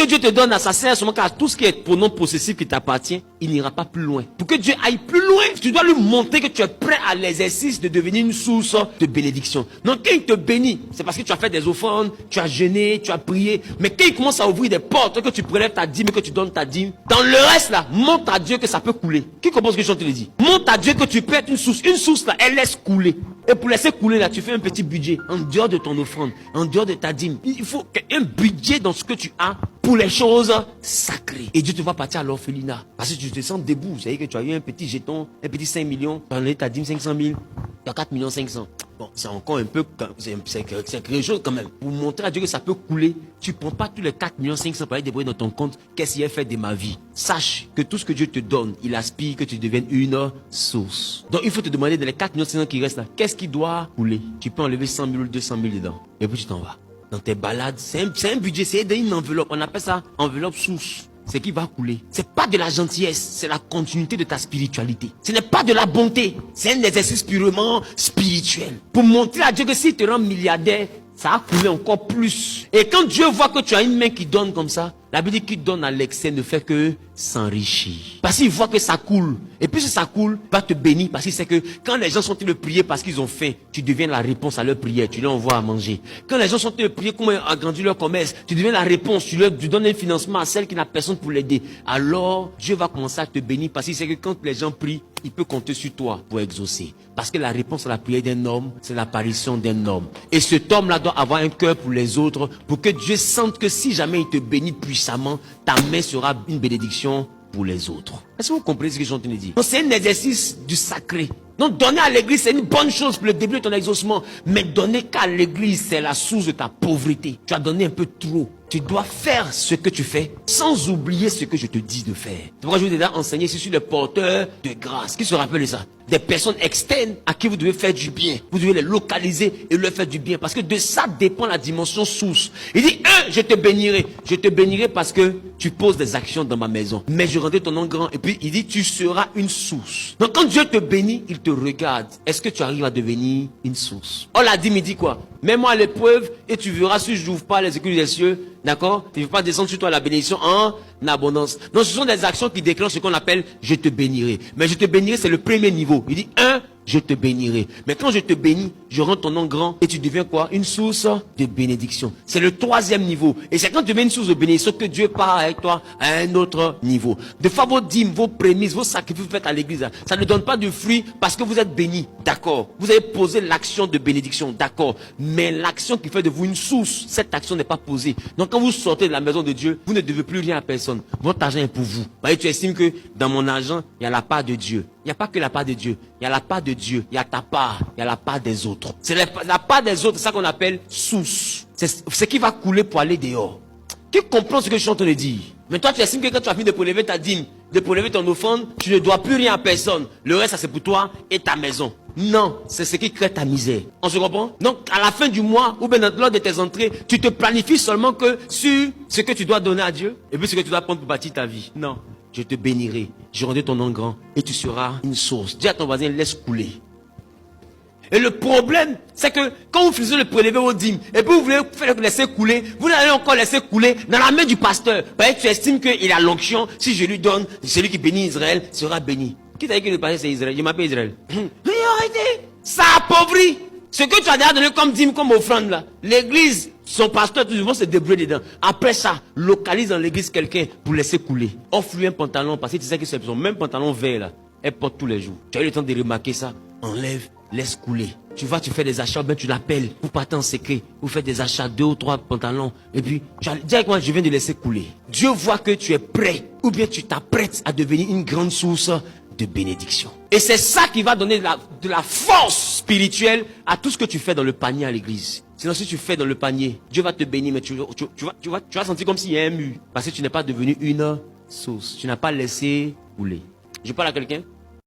Dieu te donne, ça sert seulement qu'à tout ce qui est pronom possessif qui t'appartient, il n'ira pas plus loin. Pour que Dieu aille plus loin, tu dois lui montrer que tu es prêt à l'exercice de devenir une source de bénédiction. Donc quand il te bénit, c'est parce que tu as fait des offrandes, tu as jeûné, tu as prié. Mais quand il commence à ouvrir des portes, que tu prélèves ta dîme, que tu donnes ta dîme, dans le reste là, montre à Dieu que ça peut couler. Qui comprend ce que je te dis? Montre à Dieu que tu peux être une source. Une source là, elle laisse couler. Et pour laisser couler là, tu fais un petit budget en dehors de ton offrande, en dehors de ta dîme. Il faut un budget dans ce que tu as pour les choses sacrées. Et Dieu te va partir à l'orphelinat. Parce que tu te sens debout. Vous savez que tu as eu un petit jeton, un petit 5 millions, tu as donné ta dîme 500 000, tu as 4 millions 500. Bon, c'est encore un peu, c'est quelque chose quand même. Pour montrer à Dieu que ça peut couler, tu ne prends pas tous les 4 millions 500 pour aller débrouiller dans ton compte. Qu'est-ce qu'il a fait de ma vie? Sache que tout ce que Dieu te donne, il aspire que tu deviennes une source. Donc il faut te demander dans les 4 millions 500 qui restent là, qu'est-ce qui doit couler? Tu peux enlever 100 000 ou 200 000 dedans. Et puis tu t'en vas. Dans tes balades, c'est un budget, c'est dans une enveloppe. On appelle ça enveloppe source. C'est qui va couler. C'est pas de la gentillesse, c'est la continuité de ta spiritualité. Ce n'est pas de la bonté, c'est un exercice purement spirituel. Pour montrer à Dieu que s'il te rend milliardaire, ça a coulé encore plus. Et quand Dieu voit que tu as une main qui donne comme ça, la Bible dit qu'il donne à l'excès ne fait que s'enrichir. Parce qu'il voit que ça coule. Et puis si ça coule, il va te bénir. Parce qu'il sait que quand les gens sont en train de prier parce qu'ils ont faim, tu deviens la réponse à leur prière. Tu leur envoies à manger. Quand les gens sont en train de prier comment agrandir leur commerce, tu deviens la réponse. Tu donnes un financement à celle qui n'a personne pour l'aider. Alors, Dieu va commencer à te bénir parce qu'il sait que quand les gens prient, il peut compter sur toi pour exaucer. Parce que la réponse à la prière d'un homme, c'est l'apparition d'un homme. Et cet homme-là doit avoir un cœur pour les autres, pour que Dieu sente que si jamais il te bénit puissamment, ta main sera une bénédiction pour les autres. Est-ce que vous comprenez ce que je suis en train de dire? Donc c'est un exercice du sacré. Donc donner à l'église, c'est une bonne chose pour le début de ton exaucement. Mais donner qu'à l'église, c'est la source de ta pauvreté. Tu as donné un peu trop. Tu dois faire ce que tu fais sans oublier ce que je te dis de faire. C'est pourquoi je vous ai déjà enseigné sur les porteurs de grâce. Qui se rappelle de ça? Des personnes externes à qui vous devez faire du bien. Vous devez les localiser et leur faire du bien. Parce que de ça dépend la dimension source. Il dit, je te bénirai. Je te bénirai parce que tu poses des actions dans ma maison. Mais je rendrai ton nom grand. Et puis il dit, tu seras une source. Donc quand Dieu te bénit, il te regarde. Est-ce que tu arrives à devenir une source? On l'a dit, il dit quoi? Mets-moi à l'épreuve et tu verras si je n'ouvre pas les écuries des cieux. D'accord? Il ne faut pas descendre sur toi la bénédiction en abondance. Donc ce sont des actions qui déclenchent ce qu'on appelle je te bénirai. Mais je te bénirai, c'est le premier niveau. Il dit je te bénirai. Mais quand je te bénis, je rends ton nom grand et tu deviens quoi? Une source de bénédiction. C'est le troisième niveau. Et c'est quand tu deviens une source de bénédiction que Dieu part avec toi à un autre niveau. De fois vos dîmes, vos prémices, vos sacrifices que vous faites à l'église, ça ne donne pas de fruits parce que vous êtes bénis. D'accord. Vous avez posé l'action de bénédiction. D'accord. Mais l'action qui fait de vous une source, cette action n'est pas posée. Donc quand vous sortez de la maison de Dieu, vous ne devez plus rien à personne. Votre argent est pour vous. Voyez, tu estimes que dans mon argent, il y a la part de Dieu. Il n'y a pas que la part de Dieu. Il y a la part de Dieu. Il y a ta part. Il y a la part des autres. C'est la part des autres, c'est ça qu'on appelle source. C'est ce qui va couler pour aller dehors. Qui comprend ce que je suis en train de dire? Mais toi, tu estimes que quand tu as fini de prélever ta dîme, de prélever ton offrande, tu ne dois plus rien à personne. Le reste, ça c'est pour toi et ta maison. Non, c'est ce qui crée ta misère. On se comprend? Donc, à la fin du mois, ou bien lors de tes entrées, tu te planifies seulement que sur ce que tu dois donner à Dieu, et puis ce que tu dois prendre pour bâtir ta vie. Non. Je te bénirai, je rendrai ton nom grand, et tu seras une source. Dis à ton voisin, laisse couler. Et le problème, c'est que quand vous finissez de prélever vos dîmes, et puis vous voulez laisser couler, vous n'allez encore laisser couler dans la main du pasteur. Parce que tu estimes qu'il a l'onction, si je lui donne, celui qui bénit Israël sera béni. Qui t'a dit que le pasteur c'est Israël? Je m'appelle Israël. Mais arrêtez, ça appauvrit. Ce que tu as déjà donné comme dîme, comme offrande là, l'église, son pasteur, tout le monde se débrouille dedans. Après ça, localise dans l'église quelqu'un pour laisser couler. Offre-lui un pantalon, parce que tu sais que c'est son même pantalon vert là, elle porte tous les jours. Tu as eu le temps de remarquer ça. Enlève, laisse couler. Tu vas, tu fais des achats, ben tu l'appelles, vous partez en secret, vous faites des achats, 2 ou 3 pantalons, et puis, directement, je viens de laisser couler. Dieu voit que tu es prêt, ou bien tu t'apprêtes à devenir une grande source de bénédiction. Et c'est ça qui va donner de la force spirituelle à tout ce que tu fais dans le panier à l'église. Sinon, si tu fais dans le panier, Dieu va te bénir, mais tu vas sentir comme s'il y a un mur. Parce que tu n'es pas devenu une source. Tu n'as pas laissé couler. Je parle à quelqu'un?